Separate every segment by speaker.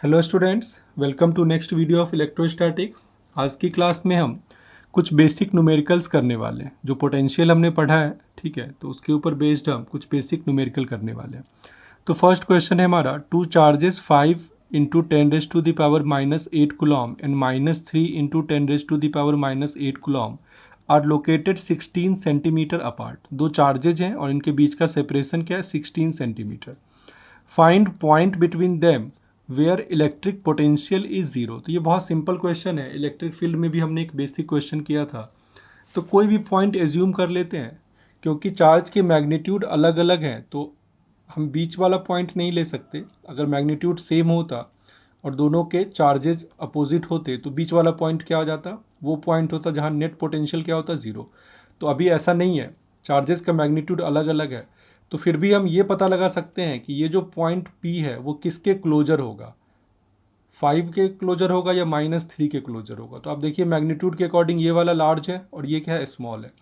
Speaker 1: Hello students, welcome to next video of electrostatics. आज की class में हम कुछ बेसिक न्यूमेरिकल्स करने वाले हैं। जो पोटेंशियल हमने पढ़ा है, ठीक है, तो उसके ऊपर बेस्ड हम कुछ बेसिक न्यूमेरिकल करने वाले हैं। तो फर्स्ट क्वेश्चन है हमारा, two charges 5 into 10⁻⁻8 coulomb and -3 into 10⁻⁻8 coulomb are located 16 centimetre apart. दो चार्जेज हैं और इनके बीच का सेपरेशन क्या है, 16 centimetre. Find point between them where electric potential is zero. तो ये बहुत सिंपल क्वेश्चन है। इलेक्ट्रिक फील्ड में भी हमने एक बेसिक क्वेश्चन किया था। तो कोई भी पॉइंट एज्यूम कर लेते हैं, क्योंकि चार्ज के मैग्नीट्यूड अलग अलग हैं तो हम बीच वाला पॉइंट नहीं ले सकते। अगर मैग्नीट्यूड सेम होता और दोनों के चार्जेज अपोजिट होते तो बीच वाला पॉइंट क्या हो जाता, वो पॉइंट होता जहाँ नेट पोटेंशियल क्या होता, ज़ीरो। तो अभी ऐसा नहीं है, चार्जेस का मैग्नीट्यूड अलग अलग है। तो फिर भी हम ये पता लगा सकते हैं कि ये जो पॉइंट P है वो किसके क्लोजर होगा, 5 के क्लोजर होगा या -3 के क्लोजर होगा। तो आप देखिए मैग्नीट्यूड के अकॉर्डिंग ये वाला लार्ज है और ये क्या है, स्मॉल है।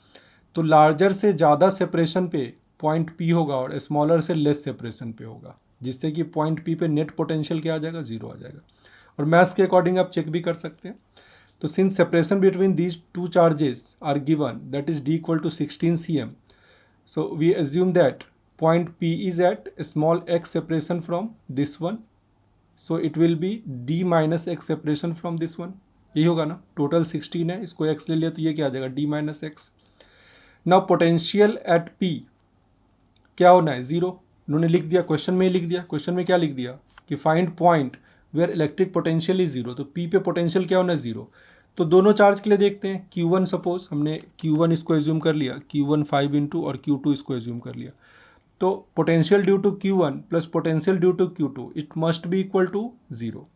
Speaker 1: तो लार्जर से ज़्यादा सेपरेशन पे पॉइंट P होगा और स्मॉलर से लेस सेपरेशन पे होगा, जिससे कि पॉइंट P पे नेट पोटेंशियल क्या आ जाएगा, जीरो आ जाएगा। और मैथ्स के अकॉर्डिंग आप चेक भी कर सकते हैं। तो since separation between these two charges are given, that is D = 16 cm, so we assume that point P is at small x separation from this one, so it will be D minus x separation from this one। यही होगा ना, total 16 है, इसको x ले लिया तो ये क्या आ जाएगा, D minus x। Now potential at P क्या होना है, जीरो। उन्होंने लिख दिया, क्वेश्चन में ही लिख दिया। क्वेश्चन में क्या लिख दिया कि find point where electric potential is zero. तो P पे पोटेंशियल क्या होना है, जीरो। तो दोनों चार्ज के लिए देखते हैं। Q1 सपोज हमने Q1 इसको एज्यूम कर लिया, Q1 5 इंटू और Q2 इसको एज्यूम कर लिया। तो potential due to Q1 plus potential due to Q2 it must be equal to zero.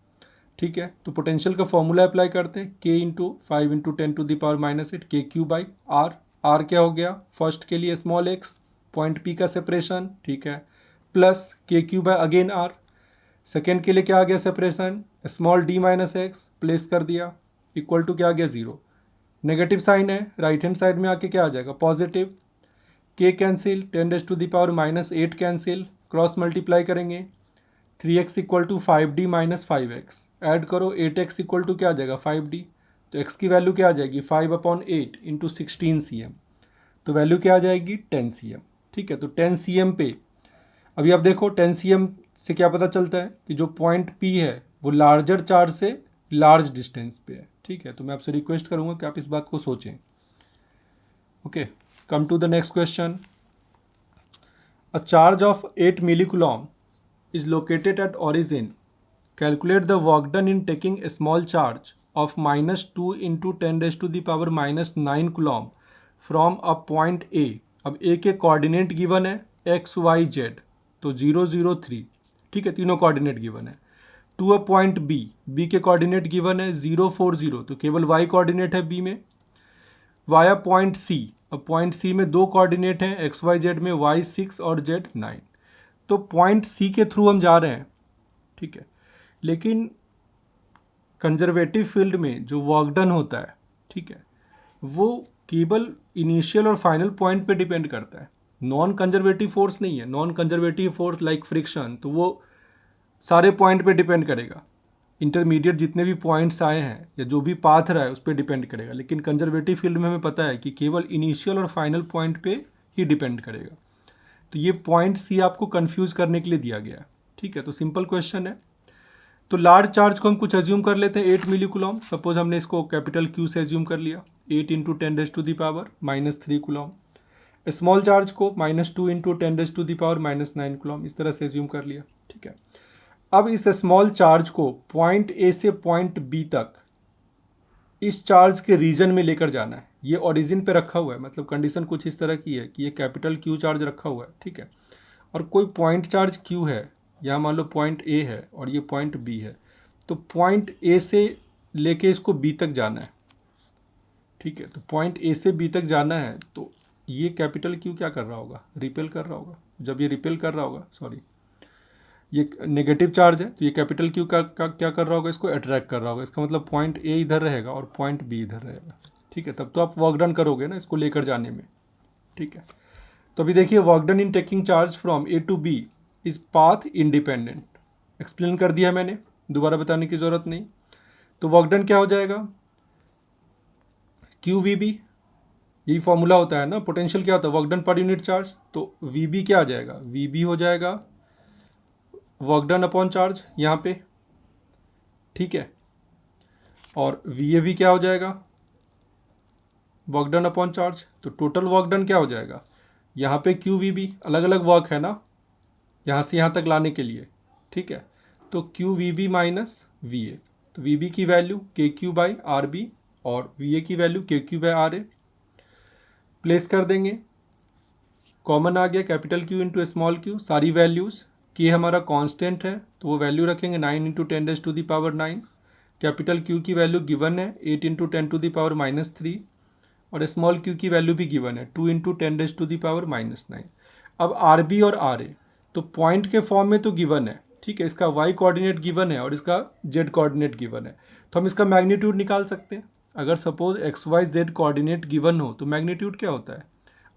Speaker 1: ठीक है, तो पोटेंशियल का फॉर्मूला अप्लाई करते हैं, K into 5 into 10⁻⁻8 KQ/R। R क्या हो गया, फर्स्ट के लिए स्मॉल x, पॉइंट P का सेपरेशन, ठीक है, प्लस KQ/अगेन R। सेकेंड के लिए क्या आ गया separation, small d minus x, place कर दिया, इक्वल टू क्या आ गया, जीरो। नेगेटिव साइन है, राइट हैंड साइड में आके क्या आ जाएगा, positive. K cancel, 10⁻⁻8 cancel, cross multiply करेंगे, 3x = 5d - 5x, ऐड करो 8x = क्या आ जाएगा, 5d। तो x की वैल्यू क्या आ जाएगी, 5/8 इंटू 16 cm, तो वैल्यू क्या आ जाएगी, 10 cm। ठीक है, तो 10 cm पे अभी आप देखो 10 cm से क्या पता चलता है कि जो पॉइंट P है वो लार्जर चार्ज से लार्ज डिस्टेंस पे है। ठीक है, तो मैं आपसे रिक्वेस्ट करूँगा कि आप इस बात को सोचें। Okay, come to the next question. A charge of 8 millicoulomb is located at origin. Calculate the work done in taking a small charge of -2 into 10⁻⁻9 coulomb from a point A। अब A के coordinate given है x y z, तो 0 0 3। ठीक है, तीनों coordinate given है। To a point B, B के coordinate given है 0 4 0, तो केवल y कोऑर्डिनेट है B में। वाया पॉइंट C, अब पॉइंट C में दो कोऑर्डिनेट हैं एक्स वाई जेड में, y 6 और z 9। तो पॉइंट C के थ्रू हम जा रहे हैं, ठीक है, लेकिन कंजर्वेटिव फील्ड में जो वर्क डन होता है, ठीक है, वो केवल इनिशियल और फाइनल पॉइंट पे डिपेंड करता है। नॉन कंजर्वेटिव फोर्स नहीं है। Non conservative force like friction, तो वो सारे पॉइंट पे डिपेंड करेगा। इंटरमीडिएट जितने भी पॉइंट्स आए हैं या जो भी पाथ रहा है उस पर डिपेंड करेगा। लेकिन कंजर्वेटिव फील्ड में हमें पता है कि केवल इनिशियल और फाइनल पॉइंट पे ही डिपेंड करेगा। तो ये पॉइंट C आपको कंफ्यूज करने के लिए दिया गया है। ठीक है, तो सिंपल क्वेश्चन है। तो लार्ज चार्ज को हम कुछ एज्यूम कर लेते हैं, 8 millicoulomb। सपोज हमने इसको कैपिटल Q से एज्यूम कर लिया, 8 इंटू 10⁻³ कूलॉम। स्मॉल चार्ज को -2 इंटू 10⁻⁻9 कूलॉम, इस तरह से एज्यूम कर लिया। ठीक है, अब इस स्मॉल चार्ज को पॉइंट A से पॉइंट B तक इस चार्ज के रीजन में लेकर जाना है। ये ओरिजिन पे रखा हुआ है, मतलब कंडीशन कुछ इस तरह की है कि ये कैपिटल Q चार्ज रखा हुआ है, ठीक है, और कोई पॉइंट चार्ज Q है, यहाँ मान लो पॉइंट A है और ये पॉइंट B है। तो पॉइंट A से लेके इसको B तक जाना है। ठीक है, तो पॉइंट A से B तक जाना है, तो ये कैपिटल Q क्या कर रहा होगा, रिपेल कर रहा होगा। जब ये रिपेल कर रहा होगा, सॉरी, ये नेगेटिव चार्ज है, तो ये कैपिटल Q का क्या कर रहा होगा, इसको अट्रैक्ट कर रहा होगा। इसका मतलब पॉइंट A इधर रहेगा और पॉइंट B इधर रहेगा। ठीक है, तब तो आप वर्क डन करोगे ना इसको लेकर जाने में। ठीक है, तो अभी देखिए work done in taking charge from A to B is path independent. Explain कर दिया मैंने। दोबारा बताने की ज़रूरत नहीं। तो वर्क डन क्या हो जाएगा, क्यू वी बी, यही फॉर्मूला होता है ना, पोटेंशियल क्या होता है, work done per unit charge. तो वी बी क्या आ जाएगा, वी बी हो जाएगा वर्क डन अपॉन चार्ज यहाँ पे, ठीक है। और वी ए भी क्या हो जाएगा, वर्क डन अपॉन चार्ज। तो टोटल वर्क डन क्या हो जाएगा, यहाँ पे क्यू वी बी अलग अलग वर्क है ना, यहाँ से यहाँ तक लाने के लिए, ठीक है। तो Q V B minus V A, तो वी बी की value K Q by R B और वी ए की value K Q by R A place कर देंगे। कॉमन आ गया capital Q into small Q, सारी वैल्यूज़, के हमारा कांस्टेंट है तो वो वैल्यू रखेंगे 9 इंटू 10⁻⁹। कैपिटल क्यू की वैल्यू गिवन है 8 इंटू 10⁻³ और स्मॉल क्यू की वैल्यू भी गिवन है 2 इंटू 10⁻⁹। अब आर बी और आर ए तो पॉइंट के फॉर्म में तो गिवन है, ठीक है, इसका वाई कोऑर्डिनेट गिवन है और इसका जेड कोऑर्डिनेट गिवन है, तो हम इसका मैग्नीट्यूड निकाल सकते हैं। अगर suppose X Y Z coordinate given हो तो मैग्नीट्यूड क्या होता है,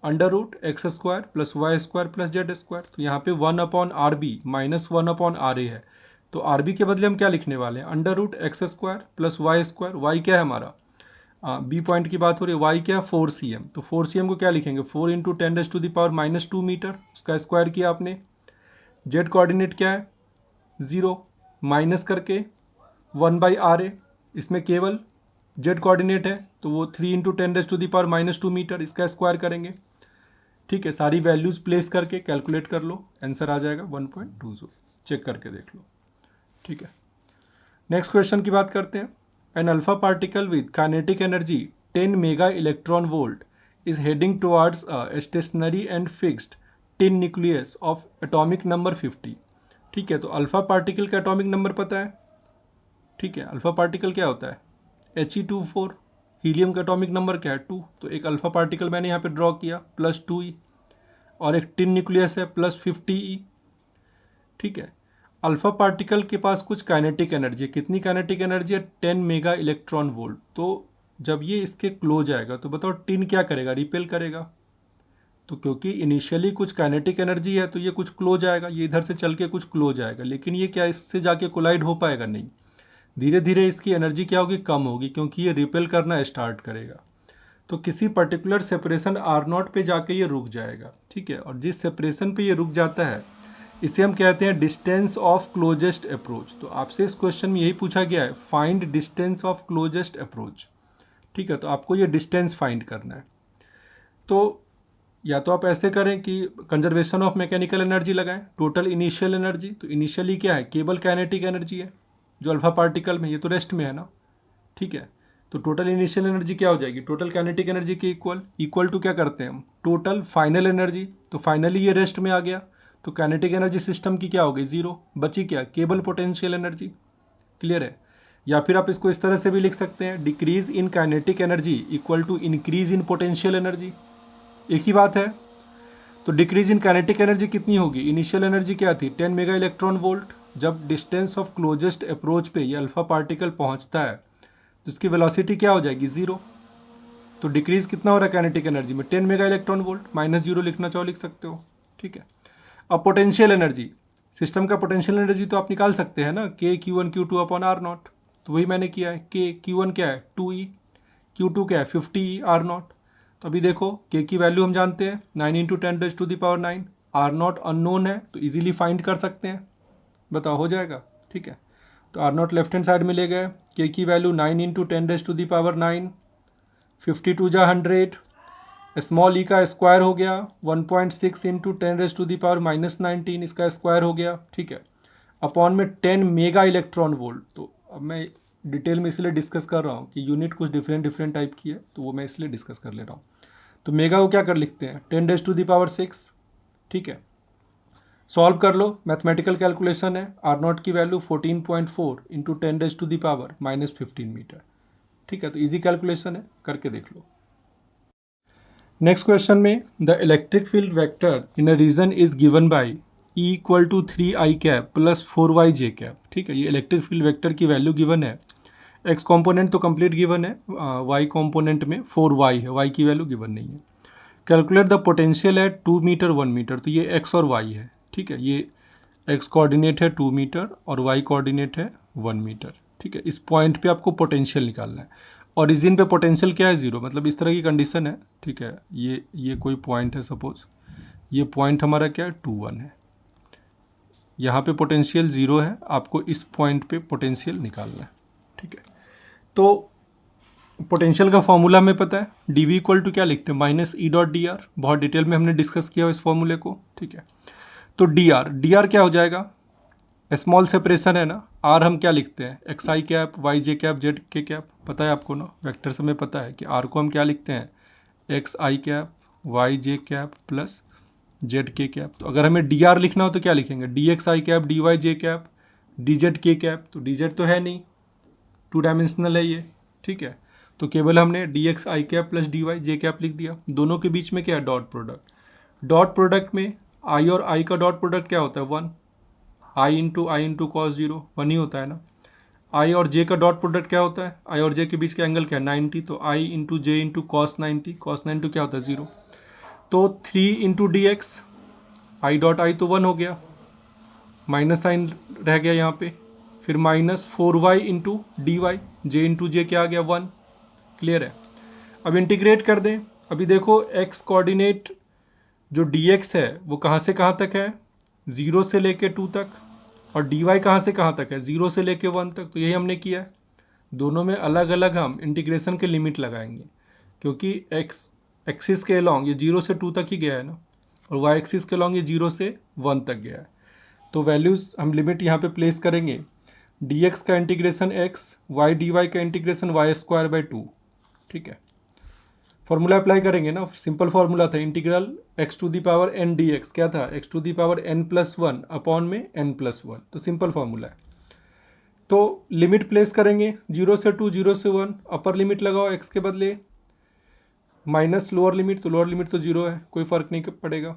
Speaker 1: √x² plus y² plus z²। तो यहाँ पे 1/RB माइनस 1/RA है, तो RB के बदले हम क्या लिखने वाले हैं, √x² प्लस y²। y क्या है हमारा, बी पॉइंट की बात हो रही है, y क्या है 4cm, तो 4cm को क्या लिखेंगे 4 इंटू 10⁻⁻² मीटर, उसका स्क्वायर किया आपने। z कोऑर्डिनेट क्या है 0 माइनस करके 1/RA, इसमें केवल z कोऑर्डिनेट है तो वो 3 इंटू 10⁻⁻² मीटर, इसका स्क्वायर करेंगे, ठीक है। सारी वैल्यूज़ प्लेस करके कैलकुलेट कर लो, आंसर आ जाएगा 1.20, चेक करके देख लो, ठीक है। नेक्स्ट क्वेश्चन की बात करते हैं। An alpha particle with kinetic energy 10 mega electron volt is heading towards a stationary and fixed tin nucleus of atomic number 50, ठीक है। तो अल्फा पार्टिकल का एटॉमिक नंबर पता है, ठीक है। अल्फा पार्टिकल क्या होता है He24, हीलियम का एटॉमिक नंबर क्या है 2, तो एक अल्फा पार्टिकल मैंने यहाँ पे ड्रॉ किया +2e और एक टिन न्यूक्लियस है +50e, ठीक है। अल्फा पार्टिकल के पास कुछ काइनेटिक एनर्जी है, कितनी काइनेटिक एनर्जी है 10 मेगा इलेक्ट्रॉन वोल्ट। तो जब ये इसके क्लोज आएगा तो बताओ टिन क्या करेगा, रिपेल करेगा। तो क्योंकि इनिशियली कुछ काइनेटिक एनर्जी है तो ये कुछ क्लोज आएगा, ये इधर से चल के कुछ क्लोज आएगा, लेकिन ये क्या इससे जाके कोलाइड हो पाएगा, नहीं। धीरे धीरे इसकी एनर्जी क्या होगी, कम होगी, क्योंकि ये रिपेल करना स्टार्ट करेगा। तो किसी पर्टिकुलर सेपरेशन R0 पे जाके ये रुक जाएगा, ठीक है। और जिस सेपरेशन पे ये रुक जाता है इसे हम कहते हैं डिस्टेंस ऑफ क्लोजेस्ट अप्रोच। तो आपसे इस क्वेश्चन में यही पूछा गया है, find distance of closest approach, ठीक है। तो आपको ये डिस्टेंस फाइंड करना है। तो या तो आप ऐसे करें कि कंजर्वेशन ऑफ मैकेनिकल एनर्जी लगाएं, टोटल इनिशियल एनर्जी, तो इनिशियली क्या है केवल काइनेटिक एनर्जी है जो अल्फा पार्टिकल में, ये तो रेस्ट में है ना, ठीक है। तो टोटल इनिशियल एनर्जी क्या हो जाएगी, टोटल काइनेटिक एनर्जी के इक्वल टू क्या करते हैं हम, टोटल फाइनल एनर्जी। तो फाइनली ये रेस्ट में आ गया तो काइनेटिक एनर्जी सिस्टम की क्या हो गई 0, बची क्या केवल पोटेंशियल एनर्जी, क्लियर है। या फिर आप इसको इस तरह से भी लिख सकते हैं, decrease in kinetic energy equal to increase in potential energy, एक ही बात है। तो डिक्रीज इन काइनेटिक एनर्जी कितनी होगी, इनिशियल एनर्जी क्या थी 10 मेगा इलेक्ट्रॉन वोल्ट, जब डिस्टेंस ऑफ क्लोजेस्ट अप्रोच पे ये अल्फा पार्टिकल पहुंचता है तो इसकी वेलोसिटी क्या हो जाएगी 0। तो डिक्रीज कितना हो रहा है काइनेटिक एनर्जी में 10 मेगा इलेक्ट्रॉन वोल्ट, -0 लिखना चाहो लिख सकते हो, ठीक है। अब पोटेंशियल एनर्जी, सिस्टम का पोटेंशियल एनर्जी तो आप निकाल सकते हैं ना, के Q1 Q2 अपॉन R0, तो वही मैंने किया है, के Q1 क्या है 2e, Q2 क्या है 50e R0। तो अभी देखो के की वैल्यू हम जानते हैं 9 इंटू 10⁻⁹, R0 अननोन है तो इजीली फाइंड कर सकते हैं, बताओ हो जाएगा, ठीक है। तो R0 लेफ्ट हैंड साइड में ले गए, के की वैल्यू 9 इंटू 10⁻⁹, 52 जा 100, स्मॉल ई का स्क्वायर हो गया 1.6 इंटू 10⁻⁻19, इसका स्क्वायर हो गया, ठीक है, अपॉन में 10 मेगा इलेक्ट्रॉन वोल्ट। तो अब मैं डिटेल में इसलिए डिस्कस कर रहा हूँ कि यूनिट कुछ डिफरेंट टाइप की है तो वो मैं इसलिए डिस्कस कर ले रहा हूँ। तो मेगा को क्या कर लिखते हैं 10⁻6, ठीक है। सॉल्व कर लो, मैथमेटिकल कैलकुलेशन है, R0 की वैल्यू 14.4 इंटू 10⁻⁻15 मीटर, ठीक है। तो इजी कैलकुलेशन है, करके देख लो। नेक्स्ट क्वेश्चन में the electric field vector in a region is given by E equal to 3i cap plus 4yj cap, ठीक है। ये इलेक्ट्रिक फील्ड वेक्टर की वैल्यू गिवन है, एक्स कॉम्पोनेंट तो कंप्लीट गिवन है, वाई कॉम्पोनेंट में 4y है, y की वैल्यू गिवन नहीं है। Calculate the potential at 2 metre 1 metre, तो ये x और y है, ठीक है। ये एक्स कोऑर्डिनेट है 2 मीटर और वाई कोऑर्डिनेट है 1 मीटर। ठीक है, इस पॉइंट पे आपको पोटेंशियल निकालना है। ओरिजिन पे पोटेंशियल क्या है, 0, मतलब इस तरह की कंडीशन है। ठीक है, ये कोई पॉइंट है, सपोज ये पॉइंट हमारा क्या है 2 1 है, यहाँ पे पोटेंशियल 0 है, आपको इस पॉइंट पे पोटेंशियल निकालना है। ठीक है, तो पोटेंशियल का फॉर्मूला हमें पता है, डी वी इक्वल टू क्या लिखते हैं, minus E dot D R. बहुत डिटेल में हमने डिस्कस किया इस फॉर्मूले को। ठीक है, तो डी आर क्या हो जाएगा, स्मॉल सेपरेशन है ना, आर हम क्या लिखते हैं, एक्स आई कैप, वाई जे कैप, जेड के कैप, पता है आपको ना, वेक्टर से हमें पता है कि आर को हम क्या लिखते हैं, एक्स आई कैप, वाई जे कैप प्लस जेड के कैप। तो अगर हमें डी आर लिखना हो तो क्या लिखेंगे, डी एक्स आई कैप, डी वाई जे कैप, डी जेड के कैप। तो डी जेड तो है नहीं, 2 डायमेंशनल है ये। ठीक है, तो केवल हमने डी एक्स आई कैप प्लस डी वाई जे कैप लिख दिया। दोनों के बीच में क्या है, डॉट प्रोडक्ट। डॉट प्रोडक्ट में आई और आई का डॉट प्रोडक्ट क्या होता है, 1, आई इंटू कॉस 0, 1 ही होता है ना। आई और जे का डॉट प्रोडक्ट क्या होता है, आई और जे के बीच का एंगल क्या है, 90, तो आई into J into cos 90, cos 90 क्या होता है, 0। तो 3 into D x, I dot I तो 1 हो गया, माइनस साइन रह गया यहाँ पे, फिर minus 4y into D Y, J into J क्या आ गया, 1। क्लियर है। अब इंटीग्रेट कर दें। अभी देखो एक्स कोऑर्डिनेट जो dx है वो कहाँ से कहाँ तक है, 0 से लेके 2 तक, और dy कहाँ से कहाँ तक है, 0 से लेके 1 तक। तो यही हमने किया है, दोनों में अलग अलग हम इंटीग्रेशन के लिमिट लगाएंगे, क्योंकि x एक्सिस के अलॉन्ग ये 0 से 2 तक ही गया है ना, और y एक्सिस के अलॉन्ग ये 0 से 1 तक गया है। तो वैल्यूज़ हम लिमिट यहाँ पे प्लेस करेंगे, dx का इंटीग्रेशन x, y dy का इंटीग्रेशन y स्क्वायर बाई 2। ठीक है, फॉर्मूला अप्लाई करेंगे ना, सिंपल फॉर्मूला था, integral x to the power n dx क्या था, x to the power n plus 1 upon में n प्लस 1। तो सिंपल फॉर्मूला है। तो लिमिट प्लेस करेंगे 0 से 2, 0 से 1, अपर लिमिट लगाओ x के बदले, माइनस लोअर लिमिट, तो लोअर लिमिट तो 0 है, कोई फ़र्क नहीं पड़ेगा।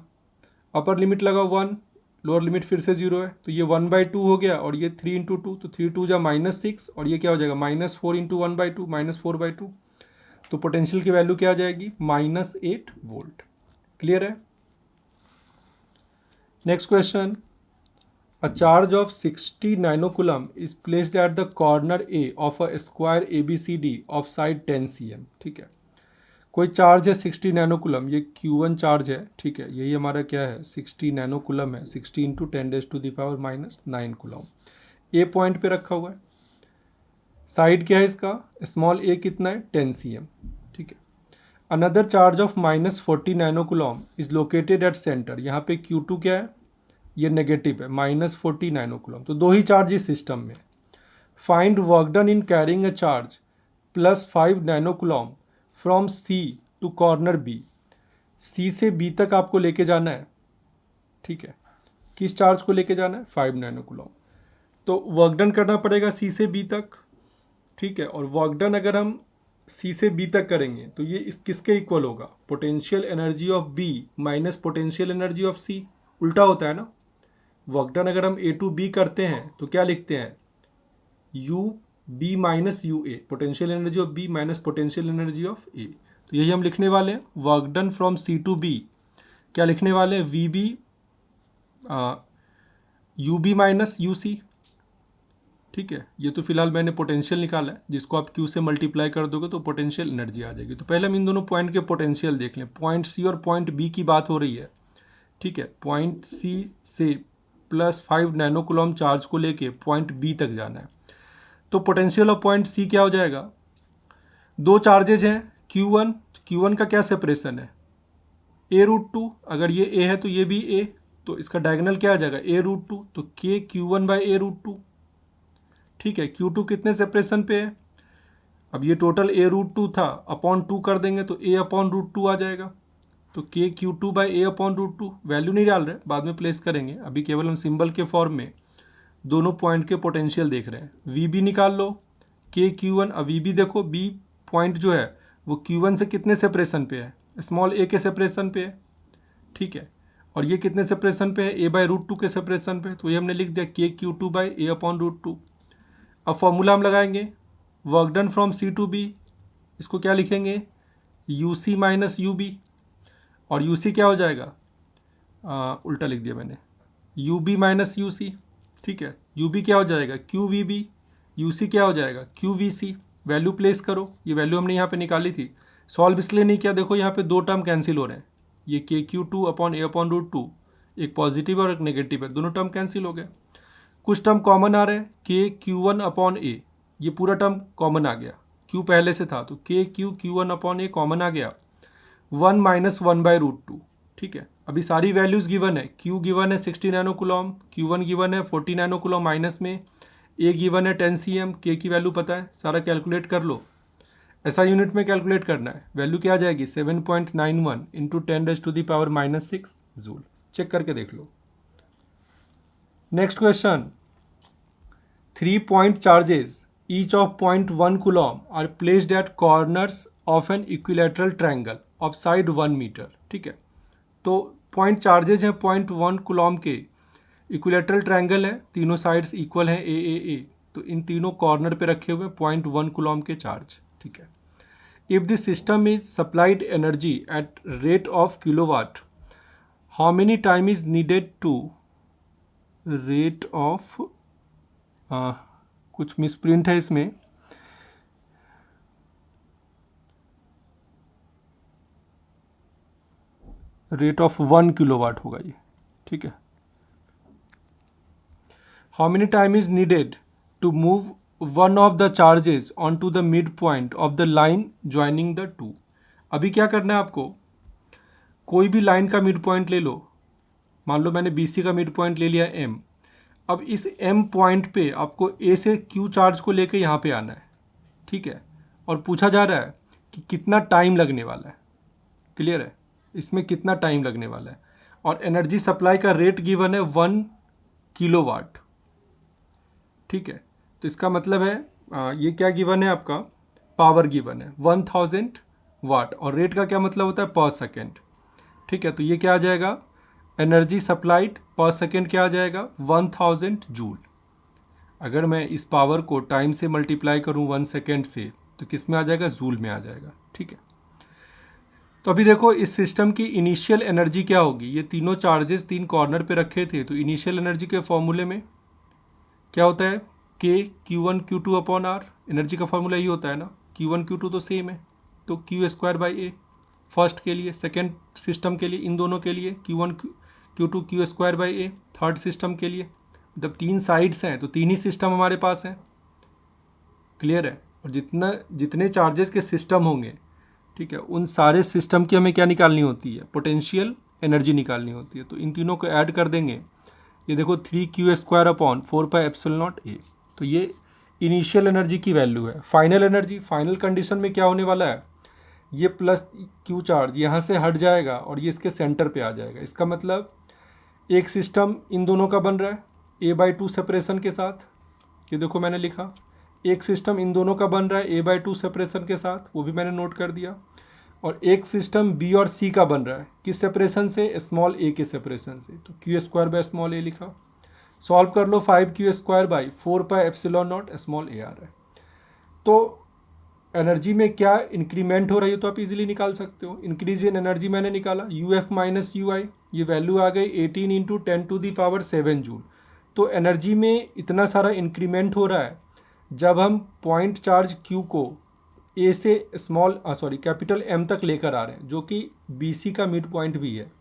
Speaker 1: अपर लिमिट लगाओ 1, लोअर लिमिट फिर से 0 है, तो ये 1/2 हो गया, और ये 3 इंटू 2, तो 3 2 जा -6, और ये क्या हो जाएगा, -4 इंटू 1/2, -4/2। तो पोटेंशियल की वैल्यू क्या आ जाएगी, -8 वोल्ट। क्लियर है। Next question, a charge of 60 nanocoulomb is placed at the corner A of a square ABCD of side 10 cm। ठीक है, कोई चार्ज है 60 नैनोकूलम, ये Q1 चार्ज है। ठीक है, यही हमारा क्या है, 60 नैनोकूलम है, 60 इंटू 10⁻⁻⁹ कूलम, ए पॉइंट पे रखा हुआ है। साइड क्या है इसका, स्मॉल ए कितना है, 10 cm। ठीक है, another charge of -40 nanocoulomb is located at centre, यहाँ पे Q2 क्या है, ये नेगेटिव है, -40 नैनोकूलम। तो दो ही चार्ज इस सिस्टम में। Find work done in carrying a charge +5 nanocoulomb from C to corner B। C से B तक आपको लेके जाना है। ठीक है, किस चार्ज को लेके जाना है, 5 नैनोकूलम। तो वर्क डन करना पड़ेगा C से B तक। ठीक है, और वर्क डन अगर हम C से B तक करेंगे तो ये इस किसके इक्वल होगा, potential energy of B minus potential energy of C। उल्टा होता है ना, वर्क डन अगर हम A टू B करते हैं तो क्या लिखते हैं, U B minus U A, potential energy of B minus potential energy of A. तो यही हम लिखने वाले हैं, work done from C to B क्या लिखने वाले हैं, V B U B minus U C. ठीक है, ये तो फिलहाल मैंने पोटेंशियल निकाला है, जिसको आप क्यू से मल्टीप्लाई कर दोगे तो पोटेंशियल एनर्जी आ जाएगी। तो पहले हम इन दोनों पॉइंट के पोटेंशियल देख लें। पॉइंट सी और पॉइंट बी की बात हो रही है। ठीक है, पॉइंट सी से +5 नैनोकूलम चार्ज को लेके पॉइंट बी तक जाना है। तो पोटेंशियल ऑफ पॉइंट सी क्या हो जाएगा, दो चार्जेज हैं Q1 का क्या सेपरेशन है, a√2, अगर ये a है तो ये भी a, तो इसका डायगोनल क्या आ जाएगा, a√2, तो k Q1/a√2। ठीक है, Q2 कितने सेपरेशन पे है, अब ये टोटल a√2 था, अपॉन 2 कर देंगे तो a/√2 आ जाएगा। तो k Q2/a/√2, वैल्यू नहीं डाल रहे, बाद में प्लेस करेंगे, अभी केवल हम सिंबल के फॉर्म में दोनों पॉइंट के पोटेंशियल देख रहे हैं। वी बी निकाल लो, के Q1, अब वी बी देखो, बी पॉइंट जो है वो Q1 से कितने सेपरेशन पे है, स्मॉल ए के सेपरेशन पे है। ठीक है, और ये कितने सेपरेशन पे है, a/√2 के सेपरेशन पे। तो ये हमने लिख दिया k Q2/a/√2। अब फॉर्मूला हम लगाएंगे, work done from C to B, इसको क्या लिखेंगे, U C minus U B, और यू सी क्या हो जाएगा, उल्टा लिख दिया मैंने, U B minus U C, ठीक है। यू बी क्या हो जाएगा, Q V B, U C क्या हो जाएगा, Q V C. Value place करो, ये वैल्यू हमने यहाँ पे निकाली थी। सॉल्व इसलिए नहीं किया, देखो यहाँ पे दो टर्म कैंसिल हो रहे हैं, ये के क्यू टू अपॉन ए अपॉन रूट टू, एक पॉजिटिव और एक नेगेटिव है, दोनों टर्म कैंसिल हो गए। कुछ टर्म कॉमन आ रहे हैं, के क्यू वन अपॉन ए, ये पूरा टर्म कॉमन आ गया, क्यू पहले से था तो के क्यू वन अपॉन ए कॉमन आ गया, 1 माइनस 1/√2, ठीक है। अभी सारी वैल्यूज़ गिवन है, क्यू गिवन है 60 नैनो कूलम, Q1 गिवन है 40 नैनो कूलम माइनस में, ए गिवन है 10 cm, के की वैल्यू पता है, सारा कैलकुलेट कर लो। ऐसा यूनिट में कैलकुलेट करना है, वैल्यू क्या आ जाएगी 7.91 इंटू 10⁻⁻6 जूल। चेक करके देख लो। Next question, 3 point charges each of 0.1 coulomb are placed at corners of an equilateral triangle of side 1 meter, ठीक है। तो पॉइंट चार्जेज हैं 0.1 कूलॉम के, इक्विलेटरल ट्रायंगल है, तीनों साइड्स इक्वल हैं ए, तो इन तीनों कॉर्नर पे रखे हुए 0.1 कूलॉम के चार्ज, ठीक है। If this system is supplied energy at rate of kilowatt, how many time is needed to rate of, कुछ मिसप्रिंट है इसमें, रेट ऑफ 1 किलोवाट होगा ये, ठीक है। How many time is needed to move one of the charges on to the mid point of the line joining the two. अभी क्या करना है आपको, कोई भी लाइन का मिड पॉइंट ले लो, मान लो मैंने BC का मिड पॉइंट ले लिया M। अब इस M पॉइंट पे आपको A से Q चार्ज को लेके यहाँ पे आना है, ठीक है। और पूछा जा रहा है कि कितना टाइम लगने वाला है, क्लियर है, इसमें कितना टाइम लगने वाला है। और एनर्जी सप्लाई का रेट गिवन है 1 किलोवाट, ठीक है। तो इसका मतलब है ये क्या गिवन है आपका, पावर गिवन है 1000 वाट, और रेट का क्या मतलब होता है, पर सेकेंड, ठीक है। तो ये क्या आ जाएगा, एनर्जी सप्लाइड पर सेकेंड क्या आ जाएगा, 1000 जूल। अगर मैं इस पावर को टाइम से मल्टीप्लाई करूं 1 सेकेंड से, तो किस में आ जाएगा, जूल में आ जाएगा, ठीक है। तो अभी देखो इस सिस्टम की इनिशियल एनर्जी क्या होगी, ये तीनों चार्जेस तीन कॉर्नर पे रखे थे, तो इनिशियल एनर्जी के फॉर्मूले में क्या होता है, K Q1 Q2 upon R, energy का फॉर्मूला यही होता है ना, Q1 Q2 तो सेम है, तो Q² A फर्स्ट के लिए, सेकेंड सिस्टम के लिए, इन दोनों के लिए Q1 Q2 Q² A, third system के लिए, जब तीन साइड्स हैं तो तीन ही सिस्टम हमारे पास हैं, क्लियर है। और जितने चार्जेस के सिस्टम होंगे, ठीक है, उन सारे सिस्टम की हमें क्या निकालनी होती है, पोटेंशियल एनर्जी निकालनी होती है। तो इन तीनों को ऐड कर देंगे, ये देखो 3Q² अपॉन 4πε0A, तो ये इनिशियल एनर्जी की वैल्यू है। फाइनल एनर्जी, फाइनल कंडीशन में क्या होने वाला है, ये प्लस Q चार्ज यहाँ से हट जाएगा और ये इसके सेंटर पे आ जाएगा। इसका मतलब एक सिस्टम इन दोनों का बन रहा है A/2 सेपरेशन के साथ, ये देखो मैंने लिखा, एक सिस्टम इन दोनों का बन रहा है A/2 सेपरेशन के साथ, वो भी मैंने नोट कर दिया। और एक सिस्टम B और C का बन रहा है, किस सेपरेशन से, स्मॉल a के सेपरेशन से, तो Q² लिखा। सॉल्व कर लो, 5Q² 4πε0 स्मॉल a आ रहा है। तो एनर्जी में क्या इंक्रीमेंट हो रही है, तो आप इजीली निकाल सकते हो। इंक्रीज इन एनर्जी मैंने निकाला, UF माइनस UI, ये वैल्यू आ गई 18 इंटू 10⁻7 जूल। तो एनर्जी में इतना सारा इंक्रीमेंट हो रहा है जब हम पॉइंट चार्ज Q को A से कैपिटल M तक लेकर आ रहे हैं, जो कि BC का मिड पॉइंट भी है,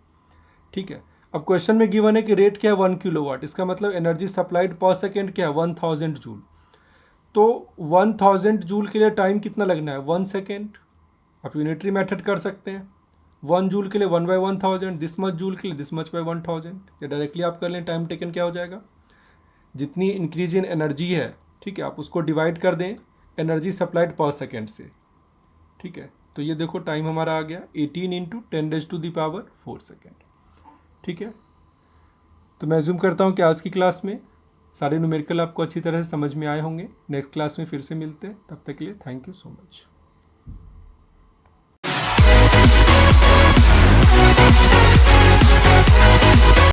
Speaker 1: ठीक है। अब क्वेश्चन में गिवन है कि रेट क्या है 1 किलोवाट, इसका मतलब एनर्जी सप्लाइड पर सेकेंड क्या है 1000 जूल। तो 1000 जूल के लिए टाइम कितना लगना है, 1 सेकेंड। आप यूनिटरी मेथड कर सकते हैं, 1 जूल के लिए 1/1000, दिस मच जूल के लिए दिस मच बाय 1000, या डायरेक्टली आप कर लें, टाइम टेकन क्या हो जाएगा, जितनी इंक्रीज इन एनर्जी है, ठीक है, आप उसको डिवाइड कर दें एनर्जी सप्लाइड पर सेकेंड से, ठीक है। तो ये देखो टाइम हमारा आ गया 18 इंटू 10⁻4 सेकेंड, ठीक है। तो मैं अज्यूम करता हूँ कि आज की क्लास में सारे न्यूमेरिकल आपको अच्छी तरह से समझ में आए होंगे। नेक्स्ट क्लास में फिर से मिलते हैं, तब तक के लिए थैंक यू सो मच।